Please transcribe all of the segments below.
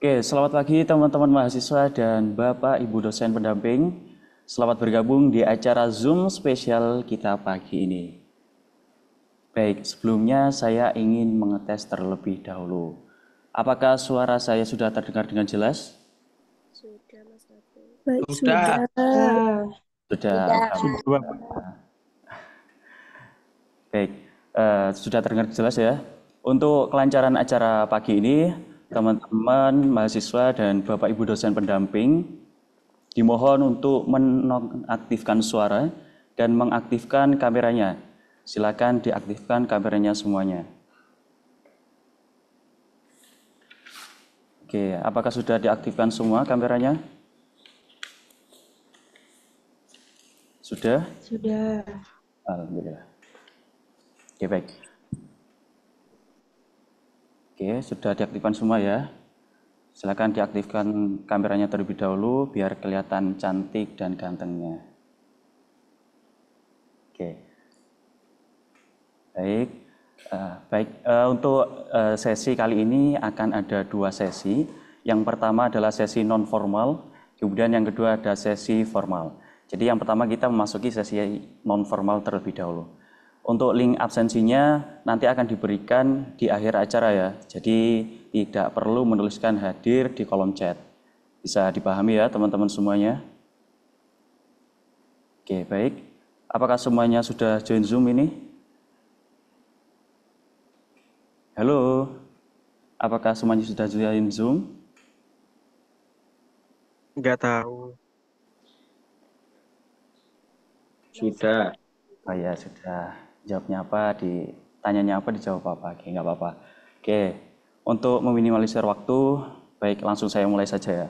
Oke, selamat pagi teman-teman mahasiswa dan Bapak Ibu dosen pendamping. Selamat bergabung di acara Zoom spesial kita pagi ini. Baik, sebelumnya saya ingin mengetes terlebih dahulu. Apakah suara saya sudah terdengar dengan jelas? Sudah, Mas Ratu. Baik, Sudah. Sudah. Sudah. Baik, sudah terdengar jelas ya. Untuk kelancaran acara pagi ini, teman-teman mahasiswa dan Bapak Ibu dosen pendamping dimohon untuk menonaktifkan suara dan mengaktifkan kameranya. Silakan diaktifkan kameranya semuanya. Oke, apakah sudah diaktifkan semua kameranya? Sudah? Sudah. Alhamdulillah. Oke, baik. Oke, sudah diaktifkan semua ya. Silakan diaktifkan kameranya terlebih dahulu biar kelihatan cantik dan gantengnya. Oke. Baik. Untuk sesi kali ini akan ada dua sesi. Yang pertama adalah sesi non formal, kemudian yang kedua ada sesi formal. Jadi yang pertama kita memasuki sesi non formal terlebih dahulu. Untuk link absensinya nanti akan diberikan di akhir acara ya. Jadi tidak perlu menuliskan hadir di kolom chat. Bisa dipahami ya teman-teman semuanya? Oke, baik. Apakah semuanya sudah join Zoom ini? Halo, apakah semuanya sudah join Zoom? Nggak tahu. Sudah. Oh ya, sudah. Jawabnya apa, ditanyanya apa, dijawab apa. Oke, nggak apa-apa. Oke, untuk meminimalisir waktu, baik langsung saya mulai saja ya.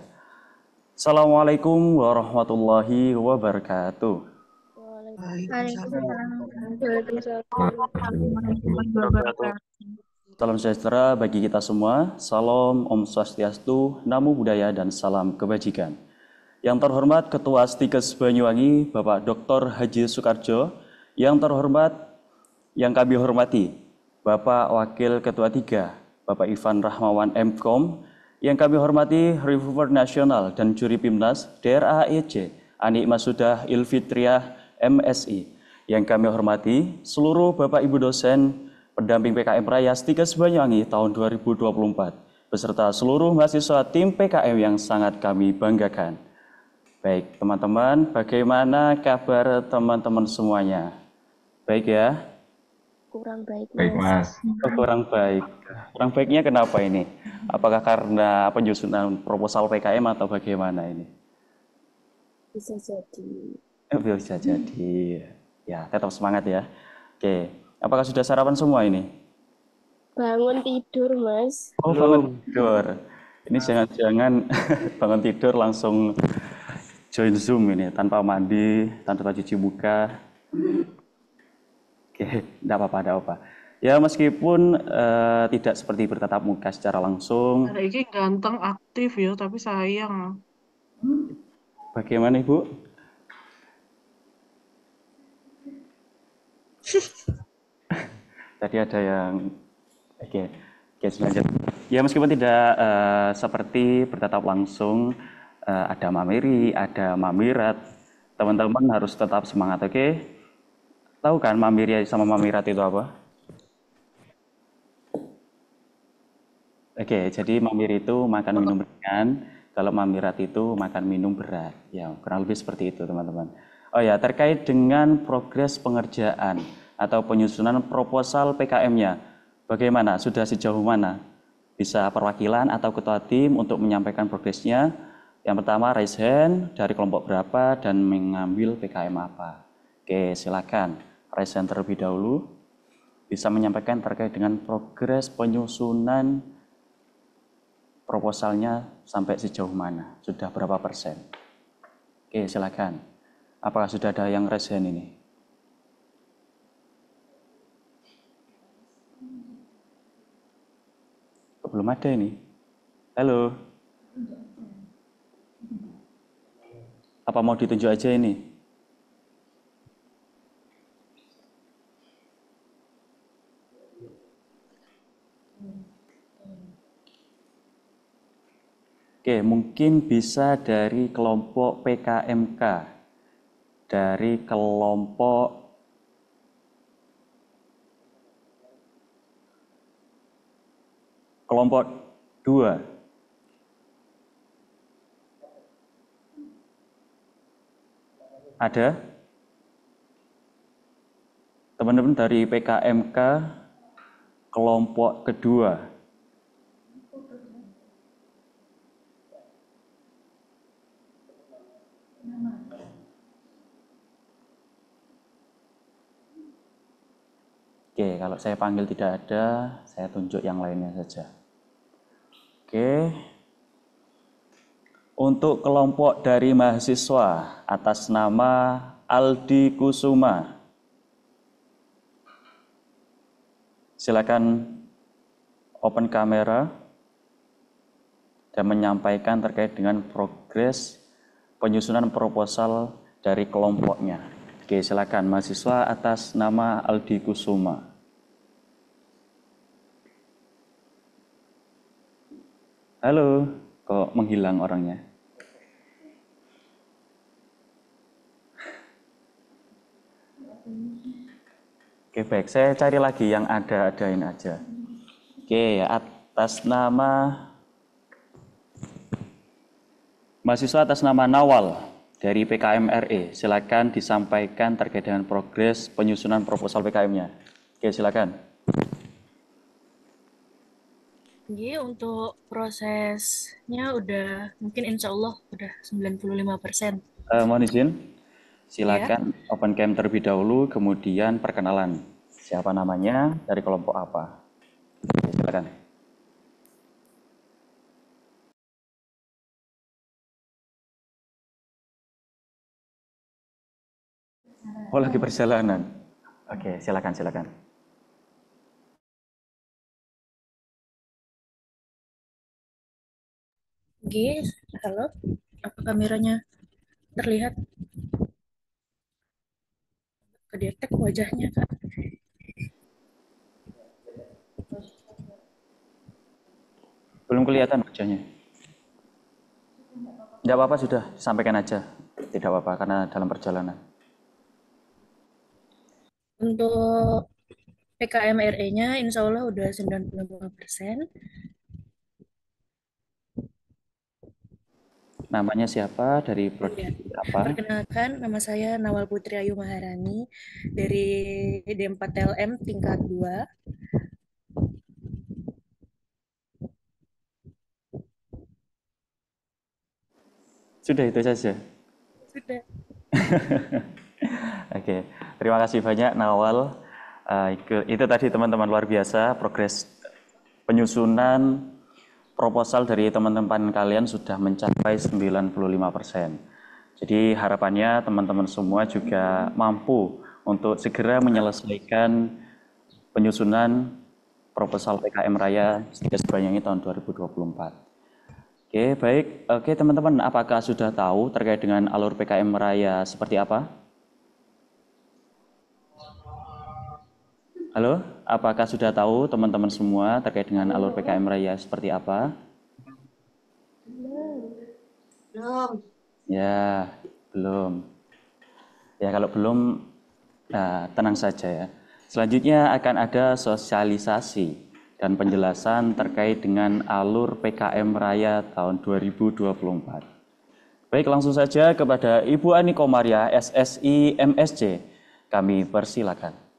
Assalamualaikum warahmatullahi wabarakatuh. Salam sejahtera bagi kita semua. Salam Om Swastiastu, Namo Buddhaya, dan salam kebajikan. Yang terhormat Ketua Stikes Banyuwangi, Bapak Dr. Haji Soekarjo. Yang terhormat, yang kami hormati, Bapak Wakil Ketua 3, Bapak Ivan Rahmawan MKOM. Yang kami hormati, Reviewer Nasional dan Juri Pimnas, DRAEC, Anik Masudah Ilfitriah MSI. Yang kami hormati, seluruh Bapak Ibu dosen pendamping PKM Raya Stikes Banyuwangi tahun 2024, beserta seluruh mahasiswa tim PKM yang sangat kami banggakan. Baik, teman-teman, bagaimana kabar teman-teman semuanya? Baik ya? Kurang baik, Mas. Baik, Mas. Oh, kurang baik. Kurang baiknya kenapa ini? Apakah karena penyusunan proposal PKM atau bagaimana ini? Bisa jadi. Bisa jadi. Ya, tetap semangat ya. Oke, apakah sudah sarapan semua ini? Bangun tidur, Mas. Oh, bangun tidur. Ini jangan-jangan bangun tidur langsung join Zoom ini, tanpa mandi, tanpa cuci muka. Oke, enggak apa-apa, enggak apa. Ya, meskipun tidak seperti bertatap muka secara langsung. Ada ini ganteng aktif ya, tapi sayang. Bagaimana, Ibu? Tadi ada yang oke, lanjut. Ya, meskipun tidak seperti bertatap langsung, ada Mamiri, ada Mamirat, teman-teman harus tetap semangat, oke? Tahu kan Mamiri sama Mamirat itu apa? Oke, jadi Mamiri itu makan minum ringan, kalau Mamirat itu makan minum berat. Ya, kurang lebih seperti itu, teman-teman. Oh ya, terkait dengan progres pengerjaan atau penyusunan proposal PKM-nya, bagaimana? Sudah sejauh mana? Bisa perwakilan atau ketua tim untuk menyampaikan progresnya. Yang pertama, raise hand dari kelompok berapa dan mengambil PKM apa. Oke, silakan. Raise hand terlebih dahulu. Bisa menyampaikan terkait dengan progres penyusunan proposalnya sampai sejauh mana? Sudah berapa persen? Oke, silakan. Apakah sudah ada yang raise hand ini? Kok belum ada ini? Halo? Apa mau ditunjuk aja ini? Oke, mungkin bisa dari kelompok PKMK, dari kelompok 2. Ada? Teman-teman dari PKMK kelompok kedua. Oke, kalau saya panggil tidak ada, saya tunjuk yang lainnya saja. Oke. Untuk kelompok dari mahasiswa atas nama Aldi Kusuma. Silakan open kamera dan menyampaikan terkait dengan progres penyusunan proposal dari kelompoknya. Oke, silakan mahasiswa atas nama Aldi Kusuma. Halo, kok menghilang orangnya? Oke, baik. Saya cari lagi yang ada-adain aja. Oke, atas nama mahasiswa atas nama Nawal dari PKM RE. Silakan disampaikan terkait dengan progres penyusunan proposal PKM-nya. Oke, silakan. Jadi untuk prosesnya udah mungkin insya Allah udah 95%. Mohon izin, Ya, silakan open cam terlebih dahulu, kemudian perkenalan. Siapa namanya, dari kelompok apa. Oke, silakan. Oh, lagi perjalanan. Oke, silakan, silakan. Oke, halo, apa kameranya terlihat? Kedetek wajahnya, Kak. Belum kelihatan wajahnya. Tidak apa-apa, sudah sampaikan aja. Tidak apa-apa, karena dalam perjalanan. Untuk PKM RE-nya insya Allah udah 95%. Namanya siapa, dari Ya, prodi apa? perkenalkan nama saya Nawal Putri Ayu Maharani dari D4LM tingkat 2. Sudah itu saja. Sudah. Oke, terima kasih banyak Nawal. Itu tadi teman-teman luar biasa, progres penyusunan proposal dari teman-teman kalian sudah mencapai 95%. Jadi harapannya teman-teman semua juga mampu untuk segera menyelesaikan penyusunan proposal PKM Raya Stikes Banyuwangi tahun 2024. Oke, baik. Oke, teman-teman, apakah sudah tahu terkait dengan alur PKM Raya seperti apa? Halo, apakah sudah tahu teman-teman semua terkait dengan alur PKM Raya seperti apa? Belum. Ya, belum. Ya, kalau belum, tenang saja ya. Selanjutnya akan ada sosialisasi dan penjelasan terkait dengan alur PKM Raya tahun 2024. Baik, langsung saja kepada Ibu Ani Komaria, SSI MSC. Kami persilakan.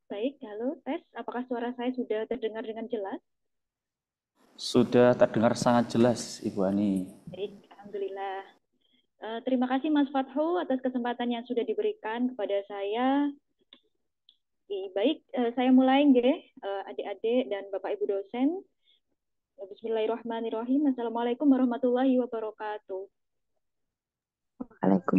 Baik, halo, tes. Apakah suara saya sudah terdengar dengan jelas? Sudah terdengar sangat jelas, Ibu Ani. Baik, alhamdulillah. Terima kasih Mas Fathu atas kesempatan yang sudah diberikan kepada saya. Baik, saya mulai nggih, adik-adik dan Bapak Ibu dosen. Bismillahirrahmanirrahim. Assalamualaikum warahmatullahi wabarakatuh.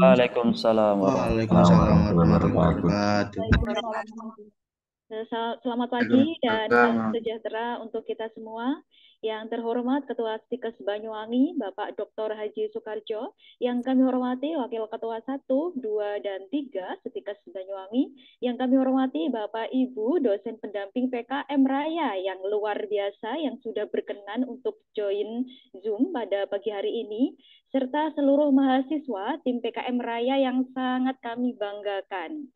Waalaikumsalam warahmatullahi Waalaikumsalam warahmatullahi wabarakatuh. wabarakatuh. Selamat pagi dan salam sejahtera untuk kita semua. Yang terhormat Ketua Stikes Banyuwangi, Bapak Dr. Haji Soekarjo, yang kami hormati Wakil Ketua 1, 2, dan 3 Stikes Banyuwangi, yang kami hormati Bapak Ibu dosen pendamping PKM Raya yang luar biasa yang sudah berkenan untuk join Zoom pada pagi hari ini, serta seluruh mahasiswa tim PKM Raya yang sangat kami banggakan.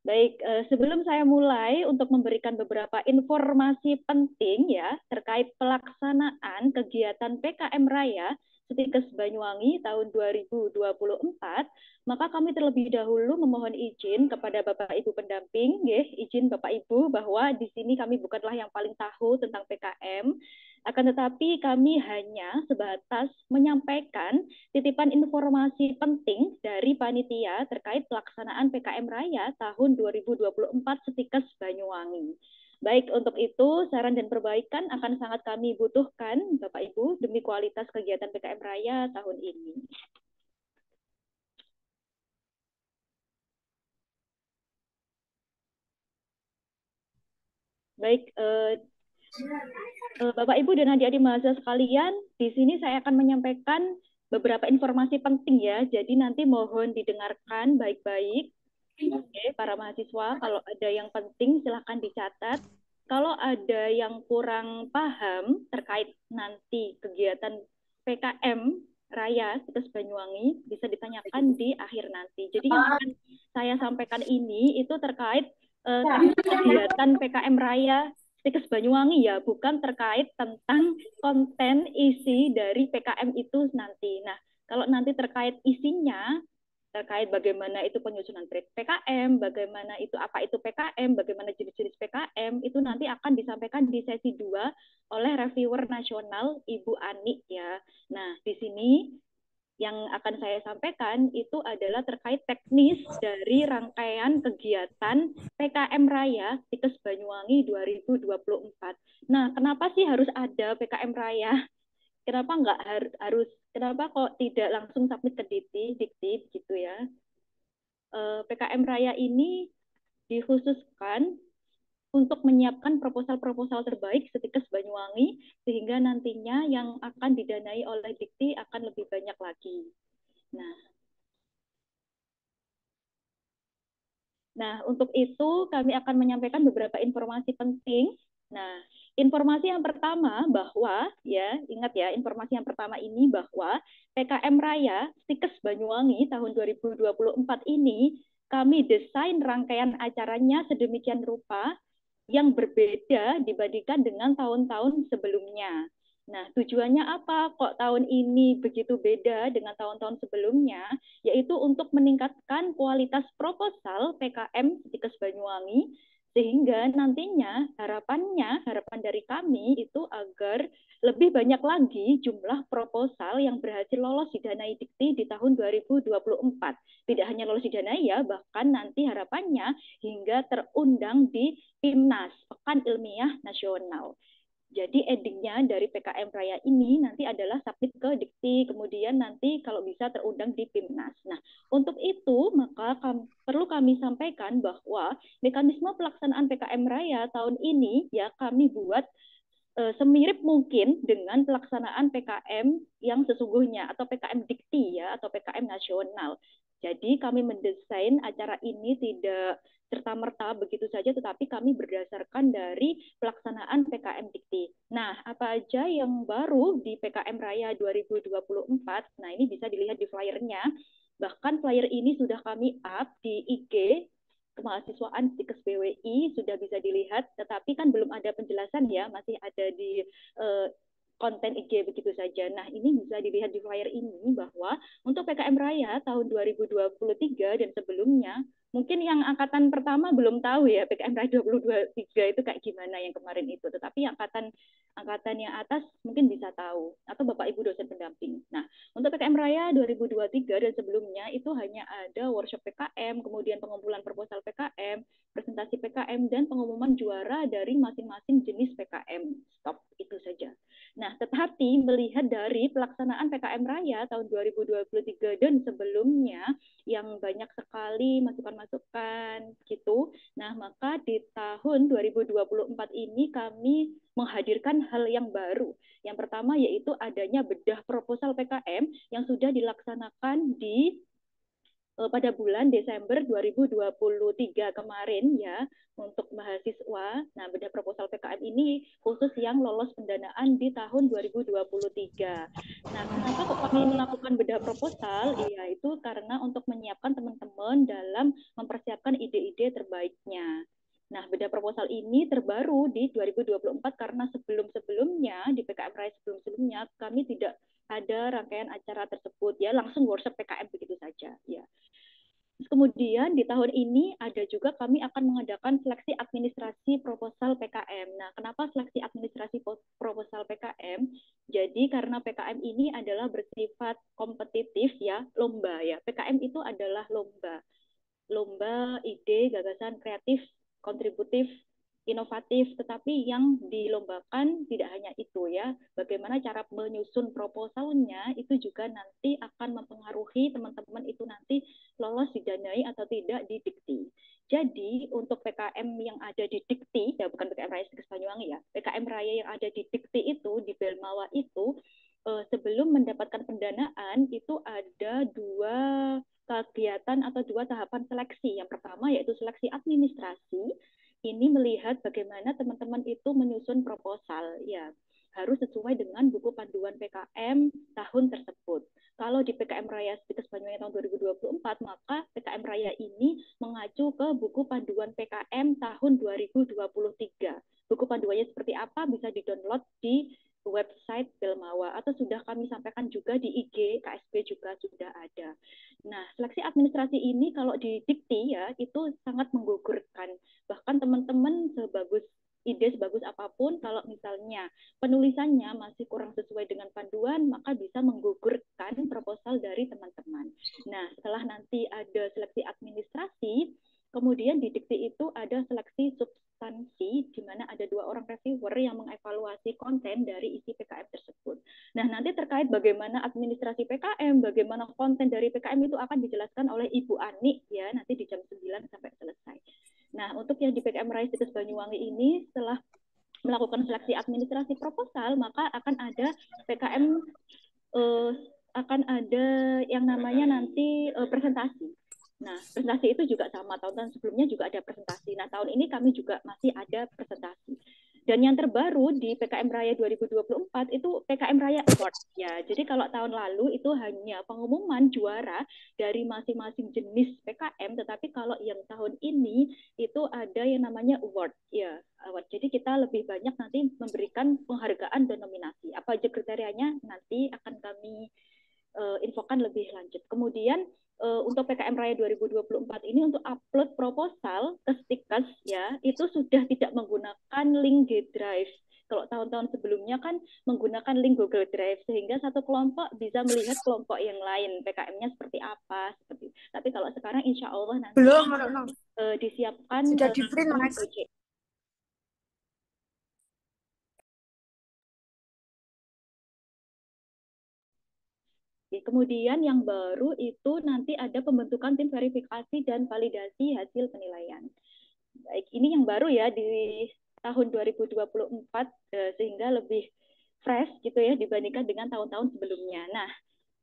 Baik, sebelum saya mulai untuk memberikan beberapa informasi penting ya terkait pelaksanaan kegiatan PKM Raya Stikes Banyuwangi tahun 2024, maka kami terlebih dahulu memohon izin kepada Bapak Ibu pendamping, izin Bapak Ibu bahwa di sini kami bukanlah yang paling tahu tentang PKM, akan tetapi kami hanya sebatas menyampaikan titipan informasi penting dari panitia terkait pelaksanaan PKM Raya tahun 2024 Stikes Banyuwangi. Baik, untuk itu saran dan perbaikan akan sangat kami butuhkan Bapak Ibu demi kualitas kegiatan PKM Raya tahun ini. Baik, Bapak Ibu dan adik-adik mahasiswa sekalian, di sini saya akan menyampaikan beberapa informasi penting ya. Jadi nanti mohon didengarkan baik-baik. Oke, para mahasiswa, kalau ada yang penting silahkan dicatat. Kalau ada yang kurang paham terkait nanti kegiatan PKM Raya Stikes Banyuwangi bisa ditanyakan di akhir nanti. Jadi yang akan saya sampaikan ini itu terkait kegiatan PKM Raya Stikes Banyuwangi ya, bukan terkait tentang konten isi dari PKM itu nanti. Nah, kalau nanti terkait isinya, terkait bagaimana itu penyusunan PKM, bagaimana itu apa itu PKM, bagaimana jenis-jenis PKM, itu nanti akan disampaikan di sesi 2 oleh reviewer nasional Ibu Ani ya. Nah, di sini yang akan saya sampaikan itu adalah terkait teknis dari rangkaian kegiatan PKM Raya Stikes Banyuwangi 2024. Nah, kenapa sih harus ada PKM Raya? Kenapa nggak harus, kenapa kok tidak langsung submit ke Dikti gitu ya? PKM Raya ini dikhususkan untuk menyiapkan proposal-proposal terbaik Stikes Banyuwangi sehingga nantinya yang akan didanai oleh Dikti akan lebih banyak lagi. Nah, untuk itu kami akan menyampaikan beberapa informasi penting. Nah, informasi yang pertama bahwa ya, ingat ya, informasi yang pertama ini bahwa PKM Raya Stikes Banyuwangi tahun 2024 ini kami desain rangkaian acaranya sedemikian rupa yang berbeda dibandingkan dengan tahun-tahun sebelumnya. Nah, tujuannya apa? Kok tahun ini begitu beda dengan tahun-tahun sebelumnya? Yaitu untuk meningkatkan kualitas proposal PKM Stikes Banyuwangi, sehingga nantinya harapan dari kami itu agar lebih banyak lagi jumlah proposal yang berhasil lolos didanai Dikti di tahun 2024. Tidak hanya lolos didanai ya, bahkan nanti harapannya hingga terundang di PIMNAS, Pekan Ilmiah Nasional. Jadi endingnya dari PKM Raya ini nanti adalah submit ke Dikti, kemudian nanti kalau bisa terundang di PIMNAS. Nah, untuk itu maka perlu kami sampaikan bahwa mekanisme pelaksanaan PKM Raya tahun ini ya kami buat semirip mungkin dengan pelaksanaan PKM yang sesungguhnya atau PKM Dikti ya atau PKM nasional. Jadi kami mendesain acara ini tidak serta-merta begitu saja, tetapi kami berdasarkan dari pelaksanaan PKM Dikti. Nah, apa aja yang baru di PKM Raya 2024? Nah, ini bisa dilihat di flyernya. Bahkan flyer ini sudah kami up di IG kemahasiswaan Stikes BWI, sudah bisa dilihat, tetapi kan belum ada penjelasan ya, masih ada di konten IG begitu saja. Nah, ini bisa dilihat di flyer ini bahwa untuk PKM Raya tahun 2023 dan sebelumnya, mungkin yang angkatan pertama belum tahu ya PKM Raya 2023 itu kayak gimana yang kemarin itu, tetapi angkatan yang atas mungkin bisa tahu, atau Bapak Ibu dosen pendamping. Nah, untuk PKM Raya 2023 dan sebelumnya itu hanya ada workshop PKM, kemudian pengumpulan proposal PKM, presentasi PKM, dan pengumuman juara dari masing-masing jenis PKM. Stop, itu saja. Nah, tetapi nanti melihat dari pelaksanaan PKM Raya tahun 2023 dan sebelumnya yang banyak sekali masukan-masukan gitu. Nah, maka di tahun 2024 ini kami menghadirkan hal yang baru. Yang pertama yaitu adanya bedah proposal PKM yang sudah dilaksanakan pada bulan Desember 2023 kemarin ya untuk mahasiswa. Nah, bedah proposal PKM ini khusus yang lolos pendanaan di tahun 2023. Nah, kenapa kok kami melakukan bedah proposal? Ya, itu karena untuk menyiapkan teman-teman dalam mempersiapkan ide-ide terbaiknya. Nah, bedah proposal ini terbaru di 2024 karena sebelum-sebelumnya, di PKM Raya sebelum-sebelumnya, kami tidak ada rangkaian acara tersebut ya, langsung workshop PKM begitu saja ya. Kemudian di tahun ini ada juga kami akan mengadakan seleksi administrasi proposal PKM. Nah, kenapa seleksi administrasi proposal PKM? Jadi karena PKM ini adalah bersifat kompetitif ya, lomba ya. PKM itu adalah lomba. Lomba ide, gagasan kreatif, kontributif, inovatif, tetapi yang dilombakan tidak hanya itu ya, bagaimana cara menyusun proposalnya itu juga nanti akan mempengaruhi teman-teman itu nanti lolos didanai atau tidak di Dikti. Jadi untuk PKM yang ada di Dikti, ya bukan PKM Raya Stikes Banyuwangi ya, PKM Raya yang ada di Dikti itu, di Belmawa itu, sebelum mendapatkan pendanaan itu ada dua kegiatan atau dua tahapan seleksi. Yang pertama yaitu seleksi administrasi. Ini melihat bagaimana teman-teman itu menyusun proposal, ya harus sesuai dengan buku panduan PKM tahun tersebut. Kalau di PKM Raya Stikes Banyuwangi tahun 2024, maka PKM Raya ini mengacu ke buku panduan PKM tahun 2023. Buku panduannya seperti apa bisa di-download di website Belmawa atau sudah kami sampaikan juga di IG KSB juga sudah ada. Nah, seleksi administrasi ini kalau di Dikti ya itu sangat menggugurkan. Bahkan teman-teman sebagus apapun, kalau misalnya penulisannya masih kurang sesuai dengan panduan, maka bisa menggugurkan proposal dari teman-teman. Nah, setelah nanti ada seleksi administrasi, kemudian di Dikti itu ada seleksi substansi, di mana ada 2 orang reviewer yang mengevaluasi konten dari isi PKM tersebut. Nah, nanti terkait bagaimana administrasi PKM, bagaimana konten dari PKM itu akan dijelaskan oleh Ibu Ani ya, nanti di jam 9 sampai selesai. Nah, untuk yang di PKM Raya Stikes Banyuwangi ini, setelah melakukan seleksi administrasi proposal, maka akan ada PKM, akan ada yang namanya nanti presentasi. Nah, presentasi itu juga sama, tahun-tahun sebelumnya juga ada presentasi. Nah, tahun ini kami juga masih ada presentasi. Dan yang terbaru di PKM Raya 2024 itu PKM Raya Award. Ya, jadi kalau tahun lalu itu hanya pengumuman juara dari masing-masing jenis PKM, tetapi kalau yang tahun ini itu ada yang namanya award. Ya, award. Jadi kita lebih banyak nanti memberikan penghargaan dan nominasi. Apa aja kriterianya nanti akan kami infokan lebih lanjut. Kemudian untuk PKM Raya 2024 ini untuk upload proposal ke Stikes ya, itu sudah tidak menggunakan link G Drive. Kalau tahun-tahun sebelumnya kan menggunakan link Google Drive sehingga satu kelompok bisa melihat kelompok yang lain PKM-nya seperti apa seperti. Tapi kalau sekarang insya Allah nanti disiapkan Sudah di print, Mas. Kemudian yang baru itu nanti ada pembentukan tim verifikasi dan validasi hasil penilaian. Baik, ini yang baru ya di tahun 2024 sehingga lebih fresh gitu ya dibandingkan dengan tahun-tahun sebelumnya. Nah,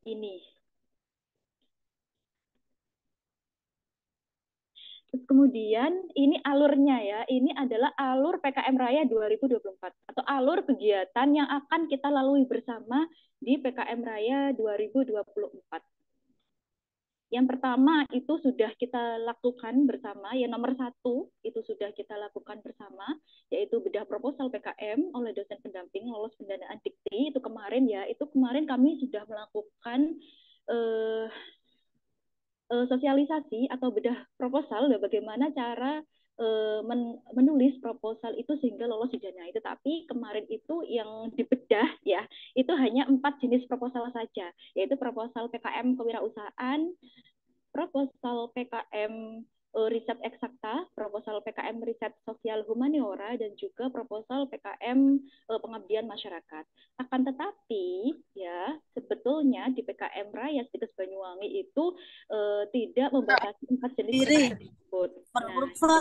ini. Terus kemudian ini alurnya ya, ini adalah alur PKM Raya 2024 atau alur kegiatan yang akan kita lalui bersama di PKM Raya 2024. Yang pertama itu sudah kita lakukan bersama, yang nomor 1 itu sudah kita lakukan bersama, yaitu bedah proposal PKM oleh dosen pendamping lolos pendanaan Dikti, itu kemarin ya, itu kemarin kami sudah melakukan sosialisasi atau bedah proposal, bagaimana cara menulis proposal itu sehingga lolos didanai. Tetapi kemarin itu yang dibedah ya, itu hanya 4 jenis proposal saja, yaitu proposal PKM kewirausahaan, proposal PKM riset eksakta, proposal PKM riset sosial humaniora, dan juga proposal PKM pengabdian masyarakat. Akan tetapi ya sebetulnya di PKM Raya Stikes Banyuwangi itu tidak membatasi 4 jenis PKM tersebut. Nah,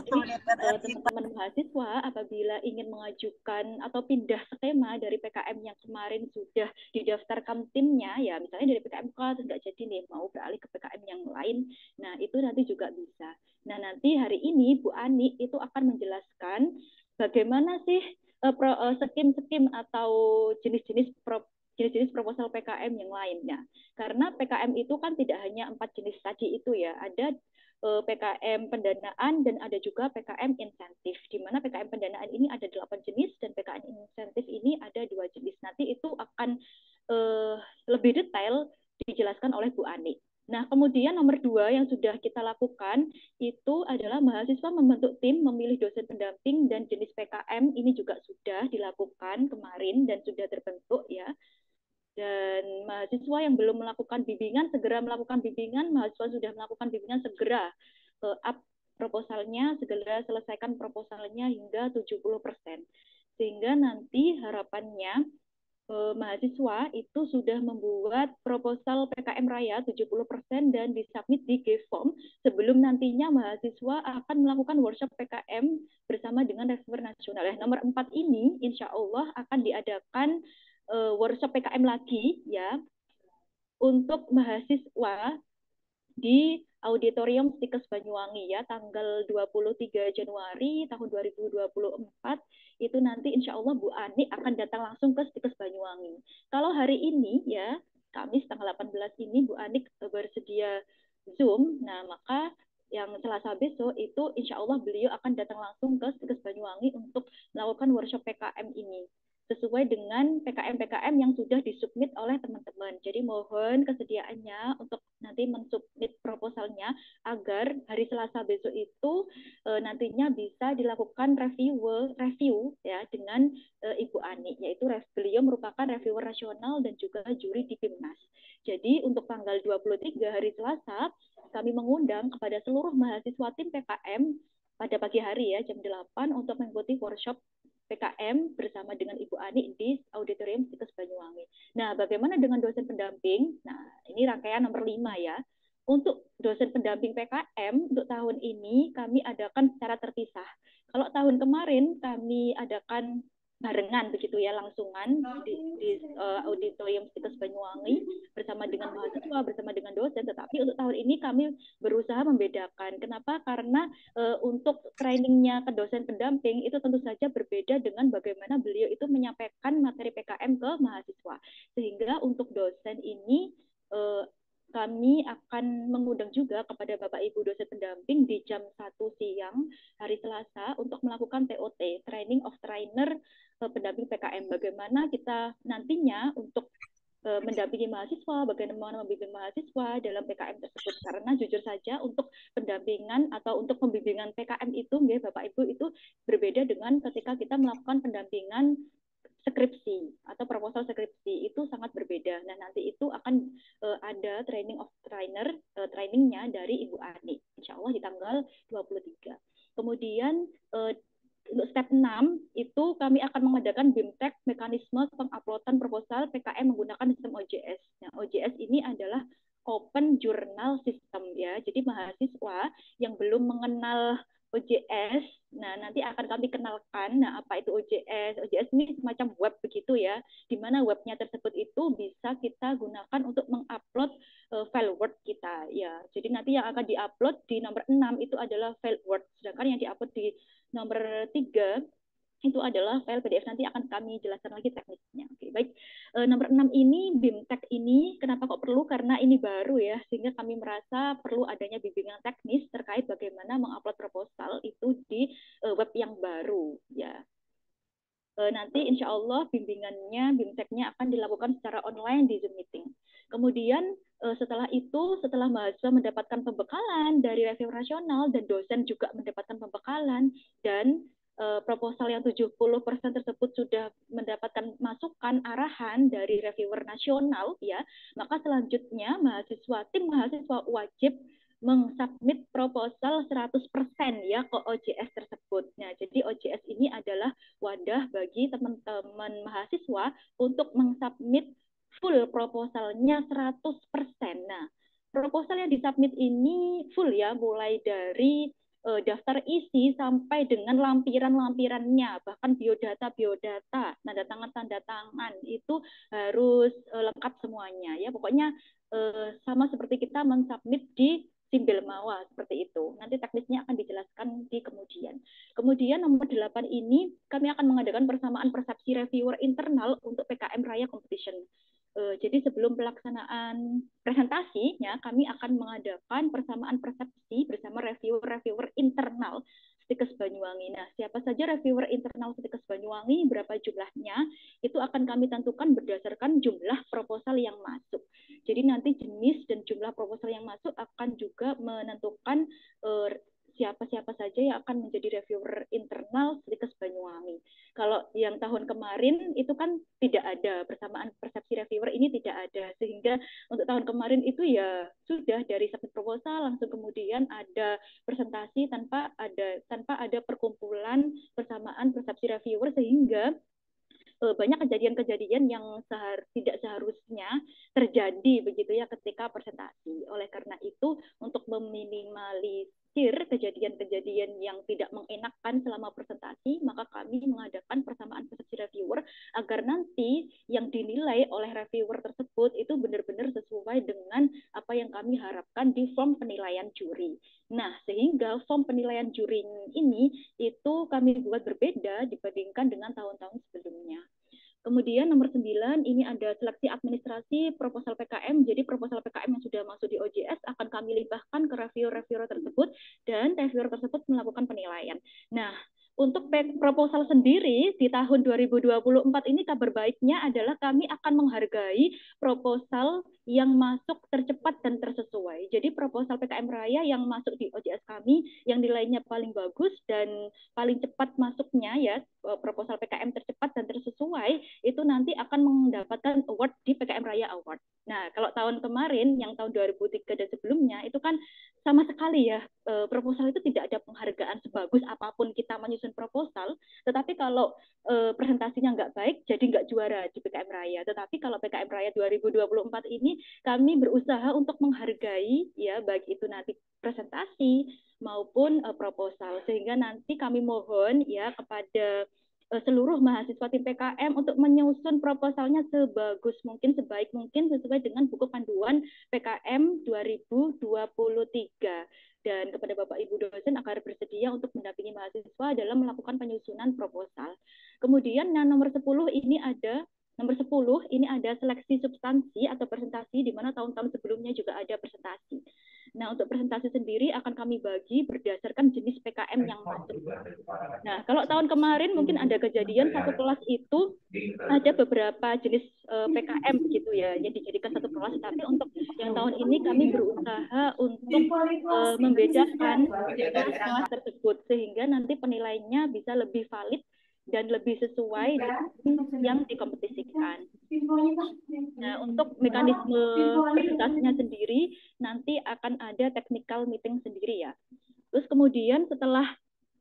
jadi teman-teman mahasiswa apabila ingin mengajukan atau pindah skema dari PKM yang kemarin sudah didaftarkan timnya, ya misalnya dari PKM K nggak jadi nih mau beralih ke PKM yang lain, nah itu nanti juga bisa. Nah nanti hari ini Bu Ani itu akan menjelaskan bagaimana sih skim-skim atau jenis-jenis proposal PKM yang lainnya. Karena PKM itu kan tidak hanya 4 jenis tadi itu ya, ada PKM pendanaan dan ada juga PKM insentif. Di mana PKM pendanaan ini ada 8 jenis dan PKM insentif ini ada 2 jenis. Nanti itu akan lebih detail dijelaskan oleh Bu Ani. Nah, kemudian nomor 2 yang sudah kita lakukan itu adalah mahasiswa membentuk tim, memilih dosen pendamping, dan jenis PKM ini juga sudah dilakukan kemarin dan sudah terbentuk ya. Dan mahasiswa yang belum melakukan bimbingan segera melakukan bimbingan, mahasiswa sudah melakukan bimbingan segera up proposalnya, segera selesaikan proposalnya hingga 70%. Sehingga nanti harapannya mahasiswa itu sudah membuat proposal PKM Raya 70% dan disubmit di G-Form sebelum nantinya mahasiswa akan melakukan workshop PKM bersama dengan reviewer nasional. Nomor 4 ini insya Allah akan diadakan workshop PKM lagi ya untuk mahasiswa di Auditorium Stikes Banyuwangi ya tanggal 23 Januari tahun 2024 itu nanti insya Allah Bu Ani akan datang langsung ke Stikes Banyuwangi. Kalau hari ini ya Kamis tanggal 18 ini Bu Ani bersedia Zoom, nah maka yang Selasa besok itu insya Allah beliau akan datang langsung ke Stikes Banyuwangi untuk melakukan workshop PKM ini sesuai dengan PKM-PKM yang sudah disubmit oleh teman-teman. Jadi mohon kesediaannya untuk nanti mensubmit proposalnya agar hari Selasa besok itu nantinya bisa dilakukan review ya dengan Ibu Ani, yaitu beliau merupakan reviewer nasional dan juga juri di PIMNAS. Jadi untuk tanggal 23 hari Selasa kami mengundang kepada seluruh mahasiswa tim PKM pada pagi hari ya jam 8 untuk mengikuti workshop PKM bersama dengan Ibu Ani di Auditorium Stikes Banyuwangi. Nah, bagaimana dengan dosen pendamping? Nah, ini rangkaian nomor 5 ya. Untuk dosen pendamping PKM untuk tahun ini kami adakan secara terpisah. Kalau tahun kemarin kami adakan barengan begitu ya langsungan di Auditorium Stikes Banyuwangi bersama dengan mahasiswa, bersama dengan dosen. Tetapi untuk tahun ini kami berusaha membedakan. Kenapa? Karena untuk trainingnya ke dosen pendamping itu tentu saja berbeda dengan bagaimana beliau itu menyampaikan materi PKM ke mahasiswa. Sehingga untuk dosen ini kami akan mengundang juga kepada Bapak Ibu dosen pendamping di jam 1 siang hari Selasa untuk melakukan TOT, Training of Trainer pendamping PKM. Bagaimana kita nantinya untuk mendampingi mahasiswa, bagaimana membimbing mahasiswa dalam PKM tersebut. Karena jujur saja untuk pendampingan atau untuk pembimbingan PKM itu, ya, Bapak Ibu, itu berbeda dengan ketika kita melakukan pendampingan skripsi atau proposal skripsi, itu sangat berbeda. Nah, nanti itu akan ada training of trainer, trainingnya dari Ibu Ani, insya Allah di tanggal 23. Kemudian untuk step 6 itu kami akan mengadakan BIMTEK mekanisme penguploadan proposal PKM menggunakan sistem OJS. Nah, OJS ini adalah Open Journal System ya. Jadi mahasiswa yang belum mengenal OJS, nah nanti akan kami kenalkan. Nah, apa itu OJS? OJS ini semacam web begitu ya, di mana webnya tersebut itu bisa kita gunakan untuk mengupload file Word kita ya. Jadi nanti yang akan diupload di nomor 6 itu adalah file Word, sedangkan yang diupload di nomor 3 itu adalah file PDF. Nanti akan kami jelaskan lagi teknisnya. Oke, baik. Nomor 6 ini, BIMTEK ini, kenapa kok perlu? Karena ini baru ya, sehingga kami merasa perlu adanya bimbingan teknis terkait bagaimana mengupload proposal itu di web yang baru. Ya. Nanti insya Allah bimbingannya, BIMTEK-nya akan dilakukan secara online di Zoom meeting. Kemudian setelah itu, setelah mahasiswa mendapatkan pembekalan dari review nasional dan dosen juga mendapatkan pembekalan dan proposal yang 70% tersebut sudah mendapatkan masukan arahan dari reviewer nasional ya, maka selanjutnya tim mahasiswa wajib mengsubmit proposal 100% ya ke OJS tersebut. Nah, jadi OJS ini adalah wadah bagi teman-teman mahasiswa untuk mengsubmit full proposalnya 100%. Nah, proposal yang disubmit ini full ya, mulai dari daftar isi sampai dengan lampiran-lampirannya, bahkan biodata, tanda tangan itu harus lengkap semuanya ya. Pokoknya sama seperti kita mensubmit di Simbel Mawa seperti itu. Nanti teknisnya akan dijelaskan di kemudian. Kemudian nomor 8 ini kami akan mengadakan persamaan persepsi reviewer internal untuk PKM Raya Competition. Jadi sebelum pelaksanaan presentasi, ya, kami akan mengadakan persamaan persepsi bersama reviewer internal Stikes Banyuwangi. Nah, siapa saja reviewer internal Stikes Banyuwangi, berapa jumlahnya, itu akan kami tentukan berdasarkan jumlah proposal yang masuk. Jadi nanti jenis dan jumlah proposal yang masuk akan juga menentukan siapa-siapa saja yang akan menjadi reviewer internal Stikes Banyuwangi. Kalau yang tahun kemarin itu kan tidak ada, persamaan persepsi reviewer ini tidak ada, sehingga untuk tahun kemarin itu ya sudah dari submit proposal langsung kemudian ada presentasi tanpa ada perkumpulan persamaan persepsi reviewer, sehingga banyak kejadian-kejadian yang tidak seharusnya terjadi begitu ya ketika presentasi. Oleh karena itu, untuk meminimalisir kejadian-kejadian yang tidak mengenakan selama presentasi, maka kami mengadakan persamaan persepsi reviewer agar nanti yang dinilai oleh reviewer tersebut itu benar-benar sesuai dengan apa yang kami harapkan di form penilaian juri. Nah, sehingga form penilaian juri ini itu kami buat berbeda dibandingkan dengan tahun-tahun sebelumnya. Kemudian nomor 9, ini ada seleksi administrasi proposal PKM. Jadi proposal PKM yang sudah masuk di OJS akan kami limpahkan ke reviewer tersebut dan reviewer tersebut melakukan penilaian. Nah, untuk proposal sendiri di tahun 2024 ini kabar baiknya adalah kami akan menghargai proposal yang masuk tercepat dan tersesuai. Jadi proposal PKM Raya yang masuk di OJS kami yang nilainya paling bagus dan paling cepat masuknya ya, proposal PKM tercepat dan tersesuai itu nanti akan mendapatkan award di PKM Raya Award. Nah, kalau tahun kemarin yang tahun 2003 dan sebelumnya itu kan sama sekali ya, proposal itu tidak ada penghargaan sebagus apapun kita menyusun proposal, tetapi kalau presentasinya nggak baik jadi nggak juara di PKM Raya. Tetapi kalau PKM Raya 2024 ini kami berusaha untuk menghargai ya, baik itu nanti presentasi maupun proposal, sehingga nanti kami mohon ya kepada seluruh mahasiswa tim PKM untuk menyusun proposalnya sebagus mungkin, sebaik mungkin sesuai dengan buku panduan PKM 2023, dan kepada Bapak Ibu dosen agar bersedia untuk mendampingi mahasiswa dalam melakukan penyusunan proposal. Kemudian nomor 10 ini ada seleksi substansi atau presentasi, di mana tahun-tahun sebelumnya juga ada presentasi. Nah, untuk presentasi sendiri akan kami bagi berdasarkan jenis PKM yang masuk. Nah, kalau tahun kemarin mungkin ada kejadian satu kelas itu ada beberapa jenis PKM gitu ya, yang dijadikan satu kelas. Tapi untuk yang tahun ini kami berusaha untuk membedakan kelas tersebut, sehingga nanti penilaiannya bisa lebih valid dan lebih sesuai dengan yang dikompetisikan. Nah, untuk mekanisme presentasinya sendiri nanti akan ada technical meeting sendiri ya. Terus kemudian setelah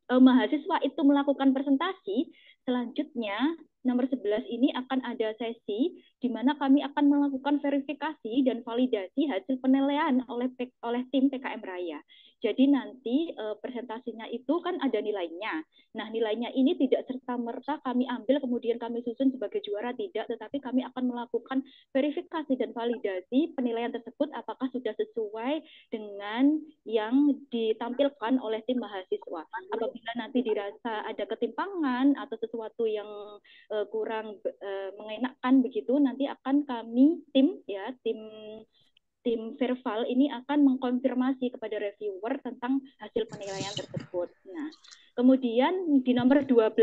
mahasiswa itu melakukan presentasi, selanjutnya nomor 11 ini akan ada sesi di mana kami akan melakukan verifikasi dan validasi hasil penilaian oleh tim PKM Raya. Jadi nanti presentasinya itu kan ada nilainya. Nah, nilainya ini tidak serta-merta kami ambil kemudian kami susun sebagai juara, tidak, tetapi kami akan melakukan verifikasi dan validasi penilaian tersebut apakah sudah sesuai dengan yang ditampilkan oleh tim mahasiswa. Apabila nanti dirasa ada ketimpangan atau sesuatu yang kurang mengenakan begitu, nanti akan kami tim verbal ini akan mengkonfirmasi kepada reviewer tentang hasil penilaian tersebut. Nah, kemudian di nomor 12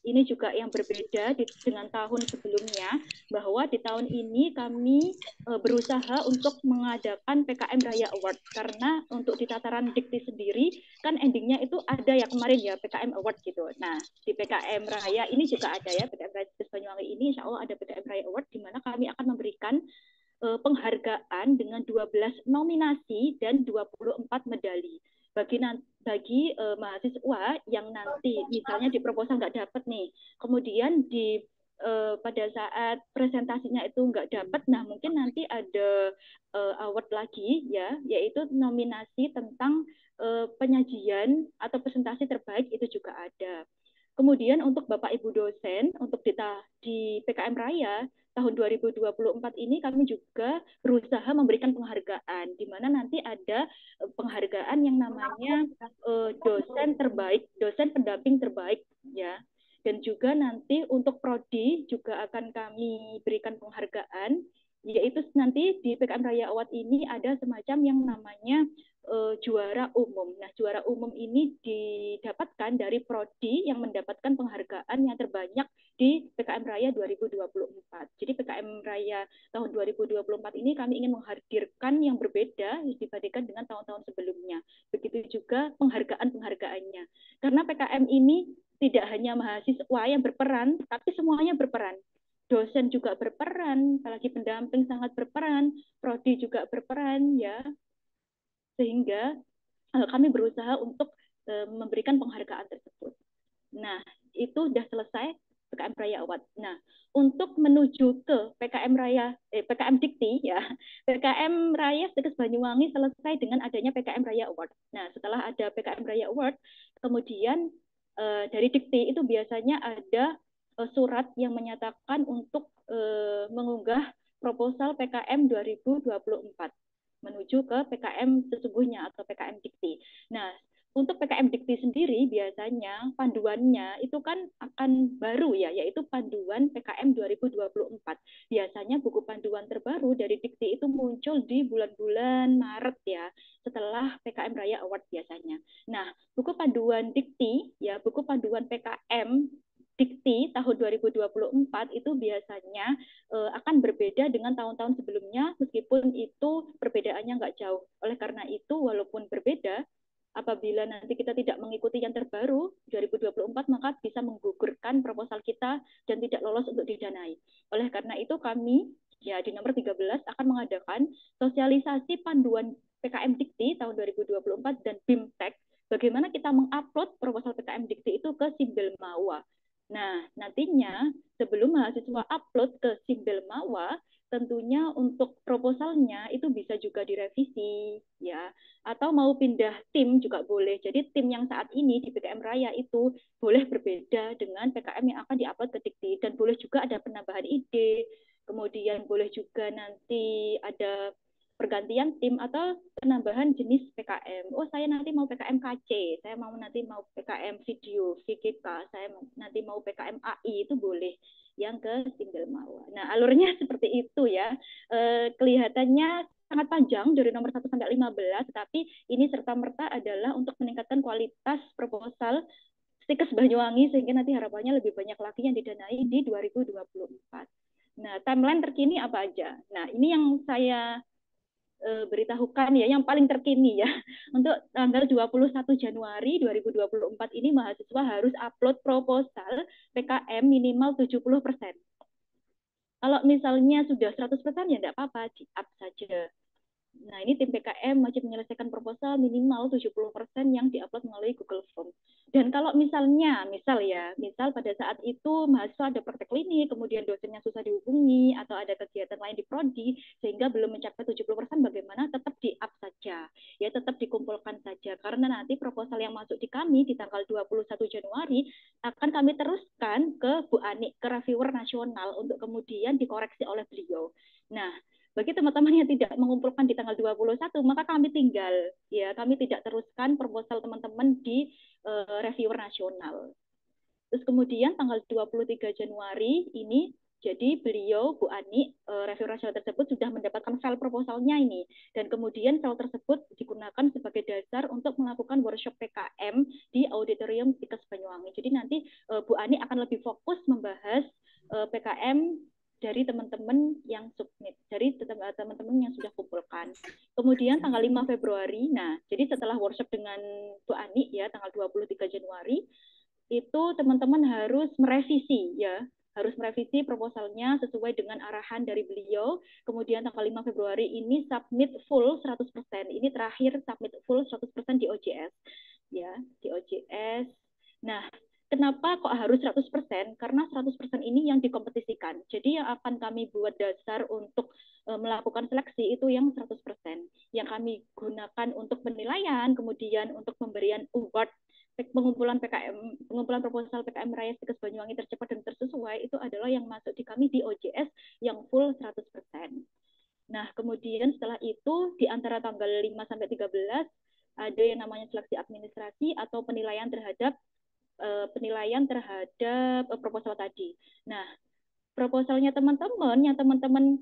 ini juga yang berbeda dengan tahun sebelumnya, bahwa di tahun ini kami berusaha untuk mengadakan PKM Raya Award, karena untuk di tataran dikti sendiri kan endingnya itu ada ya kemarin ya PKM Award gitu. Nah, di PKM Raya ini juga ada ya, PKM Raya Banyuwangi ini insya Allah ada PKM Raya Award, di mana kami akan memberikan penghargaan dengan 12 nominasi dan 24 medali. bagi mahasiswa yang nanti misalnya di proposal nggak dapat nih, kemudian pada saat presentasinya itu nggak dapat, nah mungkin nanti ada award lagi ya, yaitu nominasi tentang penyajian atau presentasi terbaik itu juga ada. Kemudian untuk Bapak Ibu dosen, untuk di PKM Raya tahun 2024 ini kami juga berusaha memberikan penghargaan, di mana nanti ada penghargaan yang namanya dosen terbaik, dosen pendamping terbaik ya. Dan juga nanti untuk prodi juga akan kami berikan penghargaan, yaitu nanti di PKM Raya Award ini ada semacam yang namanya juara umum. Nah, juara umum ini didapatkan dari prodi yang mendapatkan penghargaan yang terbanyak di PKM Raya 2024. Jadi PKM Raya tahun 2024 ini kami ingin menghadirkan yang berbeda dibandingkan dengan tahun-tahun sebelumnya. Begitu juga penghargaan-penghargaannya. Karena PKM ini tidak hanya mahasiswa yang berperan, tapi semuanya berperan. Dosen juga berperan, apalagi pendamping sangat berperan, prodi juga berperan, ya. Sehingga kami berusaha untuk memberikan penghargaan tersebut. Nah, itu sudah selesai PKM Raya Award. Nah, untuk menuju ke PKM Dikti ya, PKM Raya Stikes Banyuwangi selesai dengan adanya PKM Raya Award. Nah, setelah ada PKM Raya Award, kemudian dari Dikti itu biasanya ada surat yang menyatakan untuk mengunggah proposal PKM 2024 menuju ke PKM sesungguhnya atau PKM Dikti. Nah, untuk PKM Dikti sendiri biasanya panduannya itu kan akan baru ya, yaitu panduan PKM 2024. Biasanya buku panduan terbaru dari Dikti itu muncul di bulan-bulan Maret ya, setelah PKM Raya Award biasanya. Nah, buku panduan Dikti ya, buku panduan PKM Dikti tahun 2024 itu biasanya akan berbeda dengan tahun-tahun sebelumnya, meskipun itu perbedaannya nggak jauh. Oleh karena itu, walaupun berbeda, apabila nanti kita tidak mengikuti yang terbaru 2024, maka bisa menggugurkan proposal kita dan tidak lolos untuk didanai. Oleh karena itu kami ya di nomor 13 akan mengadakan sosialisasi panduan PKM Dikti tahun 2024 dan BIMTEK, bagaimana kita mengupload proposal PKM Dikti itu ke Simbel Mawa. Nah, nantinya sebelum mahasiswa upload ke Simbel Mawa, tentunya untuk proposalnya itu bisa juga direvisi ya, atau mau pindah tim juga boleh. Jadi tim yang saat ini di PKM Raya itu boleh berbeda dengan PKM yang akan diupload ke Dikti, dan boleh juga ada penambahan ide, kemudian boleh juga nanti ada pergantian tim atau penambahan jenis PKM. Oh, saya nanti mau PKM KC, saya nanti mau PKM video, VGK, saya nanti mau PKM AI, itu boleh yang ke Simbel Mawa. Nah, alurnya seperti itu ya. Kelihatannya sangat panjang dari nomor 1 sampai 15, tapi ini serta-merta adalah untuk meningkatkan kualitas proposal Stikes Banyuwangi, sehingga nanti harapannya lebih banyak lagi yang didanai di 2024. Nah, timeline terkini apa aja? Nah, ini yang saya beritahukan ya, yang paling terkini ya. Untuk tanggal 21 Januari 2024 ini mahasiswa harus upload proposal PKM minimal 70%. Kalau misalnya sudah 100% ya tidak apa-apa, di-up saja. Nah, ini tim PKM wajib menyelesaikan proposal minimal 70% yang diupload melalui Google Form. Dan kalau misal pada saat itu mahasiswa ada praktek klinik, kemudian dosennya susah dihubungi, atau ada kegiatan lain di prodi, sehingga belum mencapai 70%, bagaimana? Tetap di-up saja. Ya, tetap dikumpulkan saja. Karena nanti proposal yang masuk di kami di tanggal 21 Januari akan kami teruskan ke Bu Ani, ke reviewer nasional, untuk kemudian dikoreksi oleh beliau. Nah, bagi teman-teman yang tidak mengumpulkan di tanggal 21, maka kami tidak teruskan proposal teman-teman di reviewer nasional. Terus kemudian tanggal 23 Januari ini, jadi beliau, Bu Ani, reviewer nasional tersebut sudah mendapatkan file proposalnya ini, dan kemudian file tersebut digunakan sebagai dasar untuk melakukan workshop PKM di Auditorium Stikes Banyuwangi. Jadi nanti Bu Ani akan lebih fokus membahas PKM dari teman-teman yang submit, dari teman-teman yang sudah kumpulkan. Kemudian tanggal 5 Februari, nah jadi setelah workshop dengan Bu Ani ya, tanggal 23 Januari, itu teman-teman harus merevisi ya, harus merevisi proposalnya sesuai dengan arahan dari beliau. Kemudian tanggal 5 Februari ini submit full 100%. Ini terakhir submit full 100% di OJS. Ya, di OJS. Nah, kenapa kok harus 100%? Karena 100% ini yang dikompetisikan. Jadi yang akan kami buat dasar untuk melakukan seleksi itu yang 100%. Yang kami gunakan untuk penilaian, kemudian untuk pemberian award pengumpulan proposal PKM Raya Stikes Banyuwangi tercepat dan tersesuai itu adalah yang masuk di kami di OJS yang full 100%. Nah, kemudian setelah itu di antara tanggal 5 sampai 13 ada yang namanya seleksi administrasi atau penilaian terhadap proposal tadi. Nah, proposalnya teman-teman yang teman-teman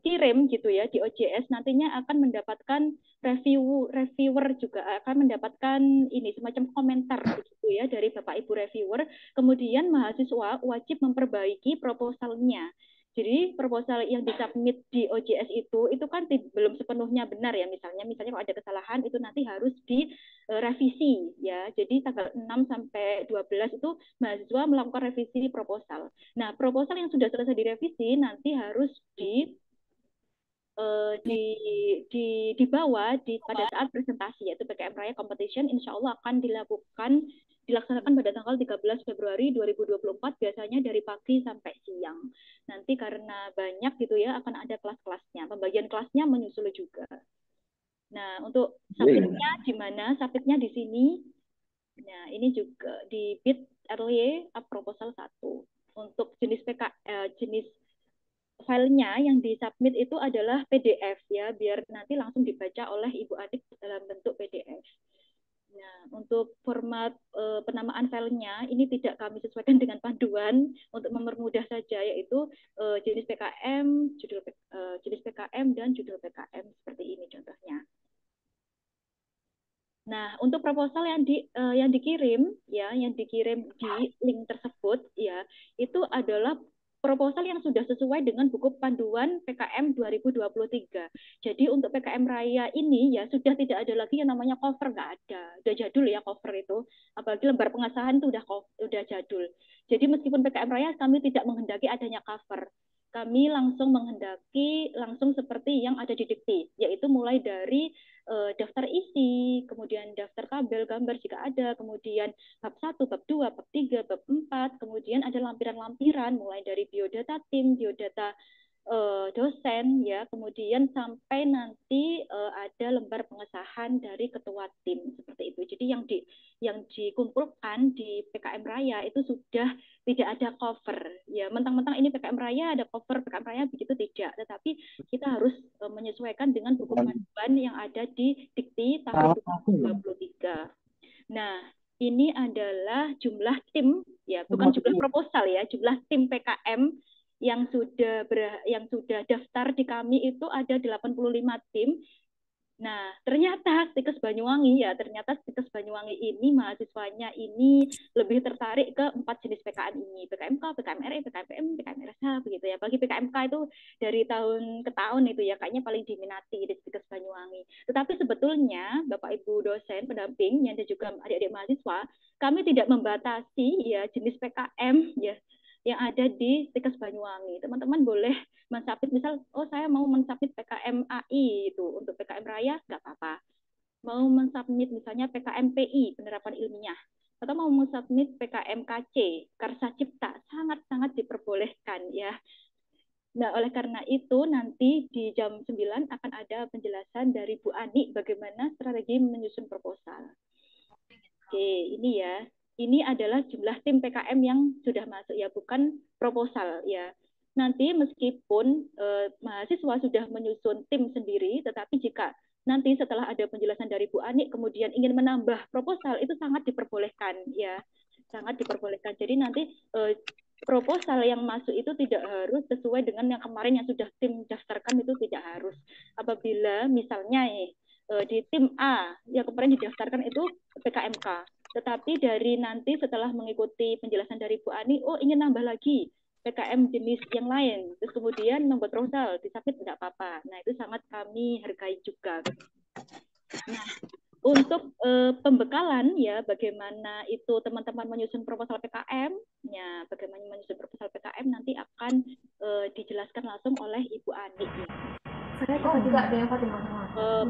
kirim gitu ya di OJS nantinya akan mendapatkan reviewer juga akan mendapatkan ini semacam komentar begitu ya dari Bapak Ibu reviewer. Kemudian mahasiswa wajib memperbaiki proposalnya. Jadi proposal yang disubmit di OJS itu kan belum sepenuhnya benar ya, misalnya kalau ada kesalahan itu nanti harus direvisi ya. Jadi tanggal 6 sampai 12 itu mahasiswa melakukan revisi proposal. Nah, proposal yang sudah selesai direvisi nanti harus dibawa pada saat presentasi yaitu PKM Raya Competition, insya Allah akan dilaksanakan pada tanggal 13 Februari 2024 biasanya dari pagi sampai siang. Nanti karena banyak gitu ya akan ada kelas-kelasnya, pembagian kelasnya menyusul juga. Nah, untuk submitnya di mana? Submitnya di sini. Nah, ini juga di bid early up proposal 1. Untuk jenis jenis filenya yang disubmit itu adalah PDF ya, biar nanti langsung dibaca oleh Ibu Adik dalam bentuk PDF. Nah, untuk format penamaan filenya ini tidak kami sesuaikan dengan panduan untuk mempermudah saja, yaitu jenis PKM, jenis PKM dan judul PKM seperti ini contohnya. Nah, untuk proposal yang dikirim di link tersebut ya, itu adalah proposal yang sudah sesuai dengan buku panduan PKM 2023. Jadi untuk PKM Raya ini ya sudah tidak ada lagi yang namanya cover, nggak ada. Udah jadul ya cover itu. Apalagi lembar pengesahan itu udah jadul. Jadi meskipun PKM Raya kami tidak menghendaki adanya cover. Kami menghendaki seperti yang ada di dikti, yaitu mulai dari daftar isi, kemudian daftar tabel, gambar jika ada, kemudian bab 1, bab 2, bab 3, bab 4, kemudian ada lampiran-lampiran mulai dari biodata tim, biodata dosen ya, kemudian sampai nanti ada lembar pengesahan dari ketua tim seperti itu. Jadi yang dikumpulkan di PKM Raya itu sudah tidak ada cover ya, mentang-mentang ini PKM Raya ada cover PKM Raya begitu tidak, tetapi kita harus menyesuaikan dengan buku panduan yang ada di dikti tahun 2023. Nah, ini adalah jumlah tim ya, bukan jumlah proposal ya, jumlah tim PKM yang sudah daftar di kami itu ada 85 tim. Nah, ternyata Stikes Banyuwangi ini mahasiswanya ini lebih tertarik ke 4 jenis PKM ini, PKMK, PKMRE, PKMPM, PKMRSH begitu ya. Bagi PKMK itu dari tahun ke tahun itu ya kayaknya paling diminati di Stikes Banyuwangi. Tetapi sebetulnya Bapak Ibu dosen pendamping yang ada juga adik-adik mahasiswa, kami tidak membatasi ya jenis PKM ya yang ada di Stikes Banyuwangi. Teman-teman boleh mensubmit, misal, saya mau mensubmit PKM AI itu untuk PKM Raya, nggak apa-apa. Mau mensubmit misalnya PKM PI, penerapan ilmiah, atau mau mensubmit PKM KC, Karsa Cipta, sangat-sangat diperbolehkan ya. Nah, oleh karena itu nanti di jam 9 akan ada penjelasan dari Bu Ani bagaimana strategi menyusun proposal. Oke, ini ya. Ini adalah jumlah tim PKM yang sudah masuk ya, bukan proposal ya. Nanti meskipun mahasiswa sudah menyusun tim sendiri, tetapi jika nanti setelah ada penjelasan dari Bu Ani kemudian ingin menambah proposal itu sangat diperbolehkan ya, sangat diperbolehkan. Jadi nanti proposal yang masuk itu tidak harus sesuai dengan yang kemarin yang sudah tim daftarkan, itu tidak harus. Apabila misalnya di tim A yang kemarin didaftarkan itu PKMK, tetapi dari nanti setelah mengikuti penjelasan dari Bu Ani, ingin nambah lagi PKM jenis yang lain, terus kemudian membuat proposal, disubmit tidak apa-apa. Nah, itu sangat kami hargai juga. Nah, Untuk pembekalan ya, bagaimana itu teman-teman menyusun proposal PKM, ya bagaimana menyusun proposal PKM nanti akan dijelaskan langsung oleh Ibu Ani. Ya.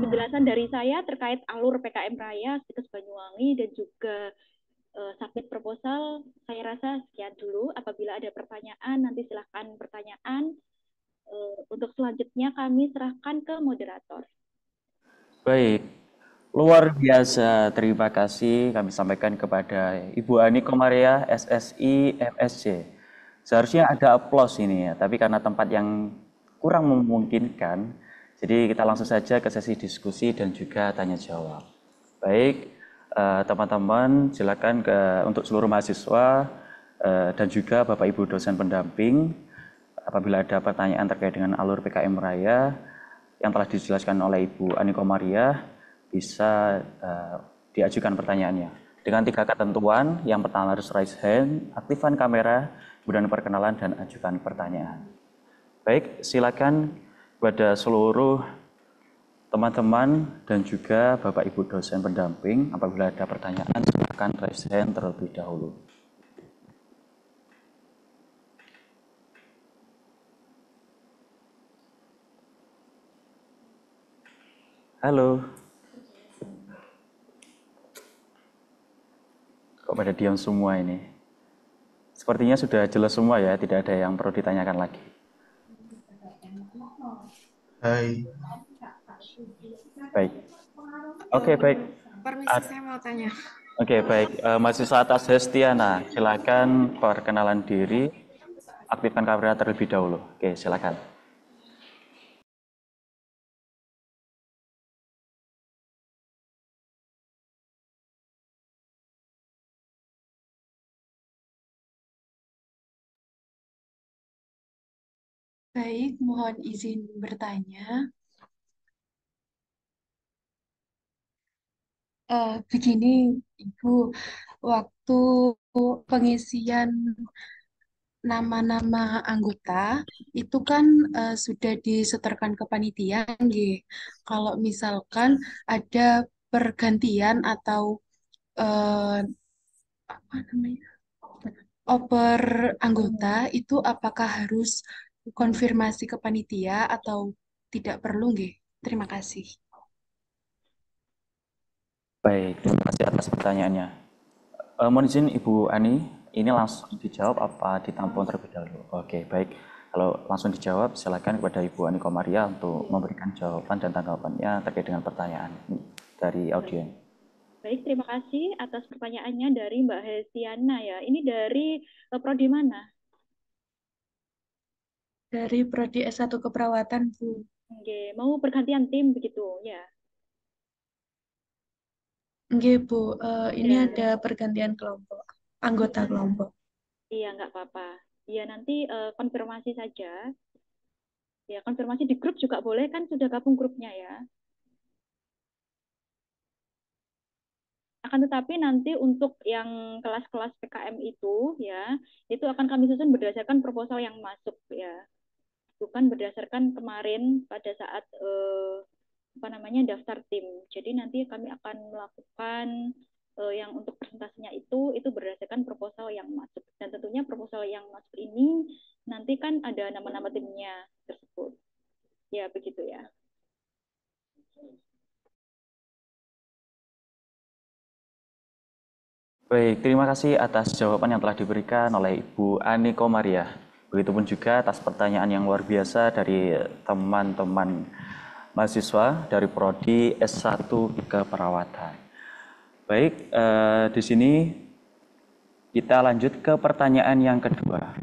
Penjelasan dari saya terkait alur PKM Raya Stikes Banyuwangi dan juga submit proposal, saya rasa sekian dulu. Apabila ada pertanyaan, nanti silahkan pertanyaan. Untuk selanjutnya kami serahkan ke moderator. Baik, luar biasa. Terima kasih kami sampaikan kepada Ibu Ani Komaria, SSI, FSC. Seharusnya ada aplaus ini ya, tapi karena tempat yang kurang memungkinkan, jadi kita langsung saja ke sesi diskusi dan juga tanya jawab. Baik, teman-teman silakan untuk seluruh mahasiswa dan juga Bapak Ibu dosen pendamping, apabila ada pertanyaan terkait dengan alur PKM Raya yang telah dijelaskan oleh Ibu Ani Komaria, bisa diajukan pertanyaannya. Dengan 3 ketentuan, yang pertama harus raise hand, aktifkan kamera, kemudian perkenalan dan ajukan pertanyaan. Baik, silakan kepada seluruh teman-teman dan juga Bapak Ibu dosen pendamping, apabila ada pertanyaan silakan raise hand terlebih dahulu. Halo. Kok pada diam semua ini? Sepertinya sudah jelas semua ya, tidak ada yang perlu ditanyakan lagi. Hai. Baik. Oke, baik. Permisi, saya mau tanya. Oke, baik. Mahasiswa atas Hestiana, silakan perkenalan diri, aktifkan kamera terlebih dahulu. Oke, silakan. Baik, mohon izin bertanya. Begini, Ibu, waktu pengisian nama-nama anggota itu kan sudah disetorkan ke panitia, nggih. Kalau misalkan ada pergantian atau eh, apa namanya, per anggota itu apakah harus konfirmasi ke panitia atau tidak perlu, nggih? Terima kasih. Baik, terima kasih atas pertanyaannya. Mohon izin Ibu Ani, ini langsung dijawab apa ditampung terlebih dahulu? Oke, baik. Kalau langsung dijawab, silakan kepada Ibu Ani Komaria untuk memberikan jawaban dan tanggapannya terkait dengan pertanyaan dari audiens. Baik, terima kasih atas pertanyaannya dari Mbak Hestiana ya. Ini dari prodi mana? Dari prodi S1 Keperawatan, Bu. Oke, mau pergantian tim begitu ya? Nggih, Bu. Ini Ya. ada pergantian kelompok, anggota kelompok. Iya, nggak apa-apa. Ya, nanti konfirmasi saja. Ya, konfirmasi di grup juga boleh kan, sudah gabung grupnya ya. Akan tetapi nanti untuk yang kelas-kelas PKM itu ya, itu akan kami susun berdasarkan proposal yang masuk ya. Bukan berdasarkan kemarin pada saat daftar tim. Jadi nanti kami akan melakukan yang untuk presentasinya itu berdasarkan proposal yang masuk. Dan tentunya proposal yang masuk ini nanti kan ada nama-nama timnya tersebut. Ya, begitu ya. Baik, terima kasih atas jawaban yang telah diberikan oleh Ibu Ani Komaria. Begitupun juga atas pertanyaan yang luar biasa dari teman-teman mahasiswa dari Prodi S1 Keperawatan. Baik, di sini kita lanjut ke pertanyaan yang kedua.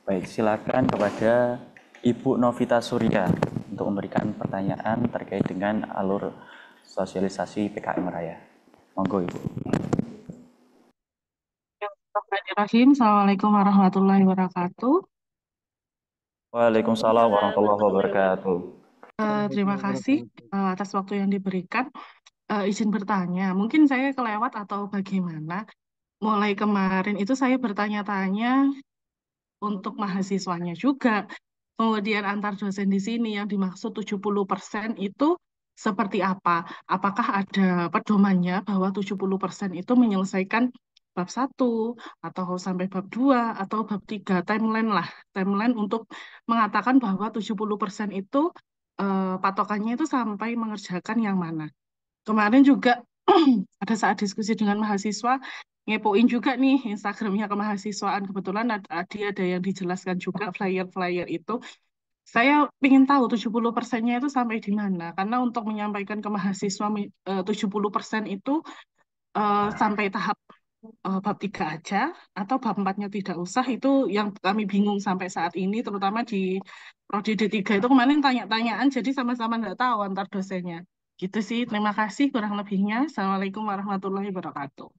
Baik, silakan kepada Ibu Novita Surya untuk memberikan pertanyaan terkait dengan alur sosialisasi PKM Raya. Monggo, Ibu. Bismillahirrahmanirrahim. Assalamualaikum warahmatullahi wabarakatuh. Waalaikumsalam warahmatullahi wabarakatuh. Terima kasih atas waktu yang diberikan. Izin bertanya, mungkin saya kelewat atau bagaimana? Mulai kemarin itu saya bertanya-tanya untuk mahasiswanya juga. Kemudian antar dosen di sini yang dimaksud 70% itu seperti apa? Apakah ada pedomannya bahwa 70% itu menyelesaikan bab 1 atau sampai bab 2 atau bab 3 timeline lah, timeline untuk mengatakan bahwa 70% itu patokannya itu sampai mengerjakan yang mana. Kemarin juga pada saat diskusi dengan mahasiswa, ngepoin juga nih Instagramnya kemahasiswaan. Kebetulan dia ada yang dijelaskan juga flyer-flyer itu. Saya ingin tahu 70%-nya itu sampai di mana. Karena untuk menyampaikan ke mahasiswa 70% itu sampai tahap bab 3 aja atau bab 4-nya tidak usah, itu yang kami bingung sampai saat ini, terutama di Prodi D3 itu kemarin tanya-tanyaan, jadi sama-sama nggak tahu antar dosennya. Gitu sih, terima kasih kurang lebihnya. Assalamualaikum warahmatullahi wabarakatuh.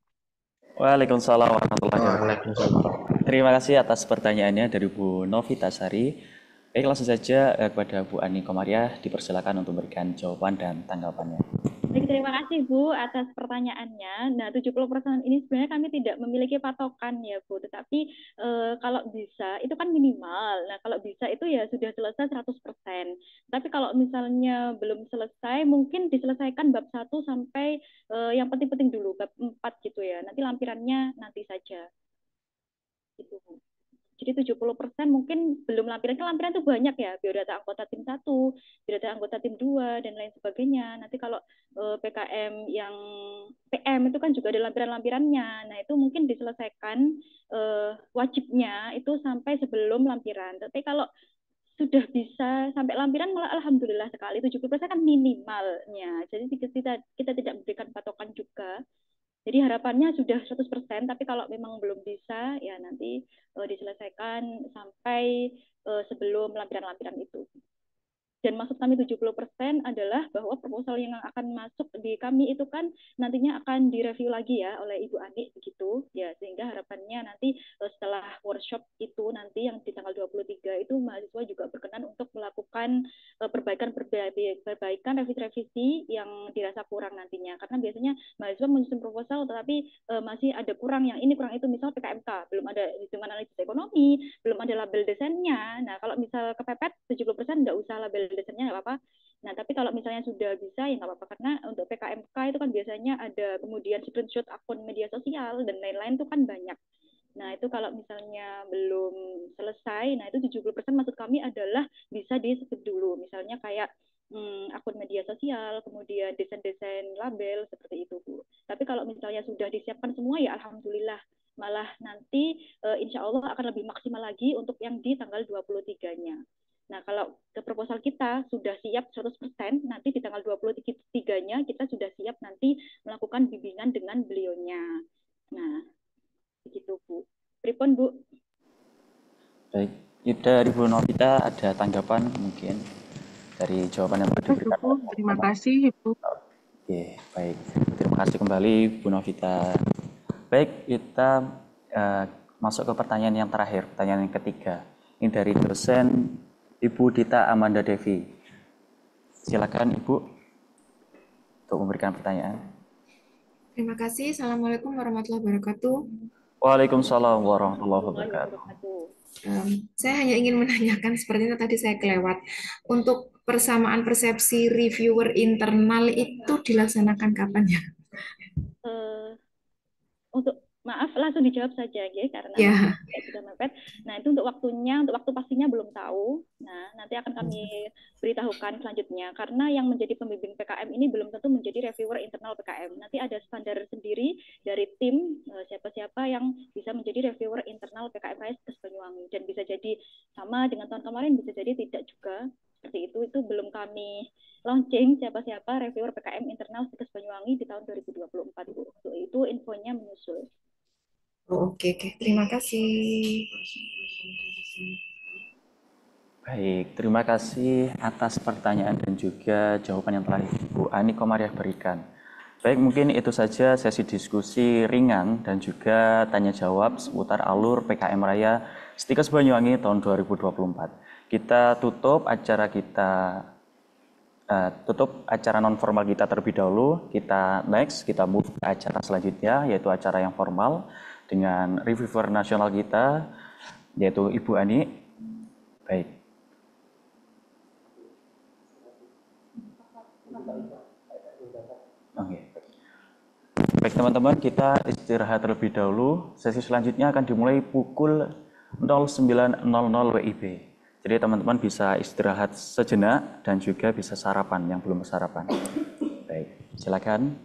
Waalaikumsalam warahmatullahi wabarakatuh. Waalaikumsalam. Terima kasih atas pertanyaannya dari Bu Novita Sari. Baik, langsung saja kepada Bu Ani Komariah, dipersilakan untuk memberikan jawaban dan tanggapannya. Baik, terima kasih Bu atas pertanyaannya. Nah, 70% ini sebenarnya kami tidak memiliki patokan ya Bu, tetapi kalau bisa itu kan minimal. Nah, kalau bisa itu ya sudah selesai 100%. Tapi kalau misalnya belum selesai, mungkin diselesaikan bab 1 sampai yang penting-penting dulu, bab 4 gitu ya. Nanti lampirannya nanti saja. Gitu Bu. Jadi 70% mungkin belum lampiran, kan lampiran itu banyak ya, biodata anggota tim 1, biodata anggota tim 2, dan lain sebagainya. Nanti kalau PKM yang PM itu kan juga ada lampiran-lampirannya. Nah, itu mungkin diselesaikan wajibnya itu sampai sebelum lampiran. Tapi kalau sudah bisa sampai lampiran, malah alhamdulillah sekali, 70% kan minimalnya. Jadi kita tidak memberikan patokan juga. Jadi harapannya sudah 100%, tapi kalau memang belum bisa, ya nanti diselesaikan sampai sebelum lampiran-lampiran itu. Dan maksud kami 70% adalah bahwa proposal yang akan masuk di kami itu kan nantinya akan direview lagi ya oleh Ibu Ani begitu ya, sehingga harapannya nanti setelah workshop itu nanti yang di tanggal 23 itu mahasiswa juga berkenan untuk melakukan perbaikan revisi-revisi yang dirasa kurang nantinya, karena biasanya mahasiswa menyusun proposal tetapi masih ada kurang yang ini kurang itu, misal PKMK belum ada hitungan analisis ekonomi, belum ada label desainnya. Nah, kalau misal kepepet 70% nggak usah label desainnya, nggak apa-apa. Nah, tapi kalau misalnya sudah bisa ya nggak apa-apa, karena untuk PKMK itu kan biasanya ada kemudian screenshot akun media sosial dan lain-lain itu kan banyak. Nah, itu kalau misalnya belum selesai, nah itu 70% maksud kami adalah bisa di-skip dulu. Misalnya kayak akun media sosial, kemudian desain-desain label, seperti itu, Bu. Tapi kalau misalnya sudah disiapkan semua, ya alhamdulillah. Malah nanti insya Allah akan lebih maksimal lagi untuk yang di tanggal 23-nya. Nah, kalau ke proposal kita sudah siap 100%, nanti di tanggal 23-nya kita sudah siap nanti melakukan bimbingan dengan beliaunya. Nah, begitu Bu. Pripun Bu? Baik, dari Bu Novita ada tanggapan mungkin dari jawaban yang sudah diberikan. Terima kasih Ibu. Oke, baik. Terima kasih kembali Bu Novita. Baik, kita masuk ke pertanyaan yang terakhir, pertanyaan yang ketiga. Ini dari dosen Ibu Dita Amanda Devi. Silakan Ibu untuk memberikan pertanyaan. Terima kasih. Assalamualaikum warahmatullahi wabarakatuh. Waalaikumsalam warahmatullahi wabarakatuh. Saya hanya ingin menanyakan, sepertinya tadi saya kelewat, untuk persamaan persepsi reviewer internal itu dilaksanakan kapan ya? Untuk maaf langsung dijawab saja ya, karena sudah mepet. Nah, itu untuk waktunya, untuk waktu pastinya belum tahu. Nah, nanti akan kami beritahukan selanjutnya, karena yang menjadi pembimbing PKM ini belum tentu menjadi reviewer internal PKM. Nanti ada standar sendiri dari tim siapa-siapa yang bisa menjadi reviewer internal PKM Rais Banyuwangi, dan bisa jadi sama dengan tahun kemarin, bisa jadi tidak juga. Seperti itu belum kami launching siapa-siapa reviewer PKM internal Stikes Banyuwangi di tahun 2024, Bu. Itu infonya menyusul. Oke. Terima kasih. Baik, terima kasih atas pertanyaan dan juga jawaban yang telah Bu Ani Komariah berikan. Baik, mungkin itu saja sesi diskusi ringan dan juga tanya jawab seputar alur PKM Raya Stikes Banyuwangi tahun 2024. Kita tutup acara non formal kita terlebih dahulu. Kita move ke acara selanjutnya, yaitu acara yang formal dengan reviewer nasional kita, yaitu Ibu Ani. Baik. Oke. Baik teman-teman, kita istirahat terlebih dahulu. Sesi selanjutnya akan dimulai pukul 09.00 WIB. Jadi teman-teman bisa istirahat sejenak dan juga bisa sarapan yang belum sarapan. Baik, silakan.